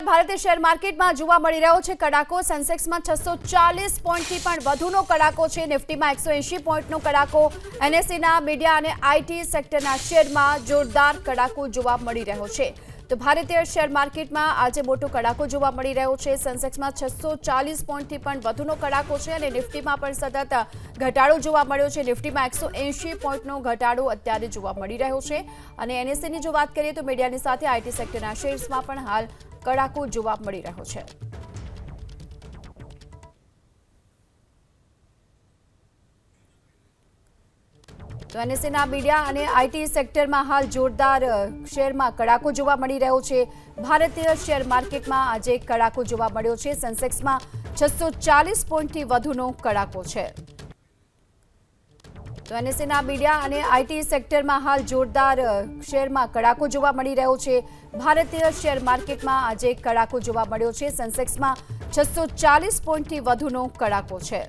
ભારતીય શેર માર્કેટમાં જોવા મળી રહ્યો છે કડાકો। સેન્સેક્સમાં 640 પોઈન્ટથી પણ વધુનો કડાકો છે। નિફ્ટીમાં 180 પોઈન્ટનો કડાકો। એનએસઈના મીડિયા અને આઈટી સેક્ટરના શેરમાં જોરદાર કડાકો જોવા મળી રહ્યો છે। તો ભારતીય શેર માર્કેટમાં આજે મોટો કડાકો જોવા મળી રહ્યો છે। સેન્સેક્સમાં 640 પોઈન્ટથી પણ વધુનો કડાકો છે અને નિફ્ટીમાં પણ સતત ઘટાડો જોવા મળ્યો છે। નિફ્ટીમાં 180 પોઈન્ટનો ઘટાડો અત્યારે જોવા મળી રહ્યો છે અને એનએસઈની જો વાત કરીએ તો મીડિયાની સાથે આઈટી સેક્ટરના શેર્સમાં પણ હાલ કડાકો જોવા મળી રહ્યો છે। તો એનએસઈના મીડિયા અને આઈટી સેક્ટરમાં હાલ જોરદાર શેરમાં કડાકો જોવા મળી રહ્યો છે। ભારતીય શેર માર્કેટમાં આજે કડાકો જોવા મળ્યો છે। સેન્સેક્સમાં 640 પોઈન્ટથી વધુનો કડાકો છે। તો એનએસઈના મીડિયા અને આઈટી સેક્ટરમાં હાલ જોરદાર શેરમાં કડાકો જોવા મળી રહ્યો છે। ભારતીય શેર માર્કેટમાં આજે કડાકો જોવા મળ્યો છે। સેન્સેક્સમાં 640 પોઈન્ટથી વધુનો કડાકો છે।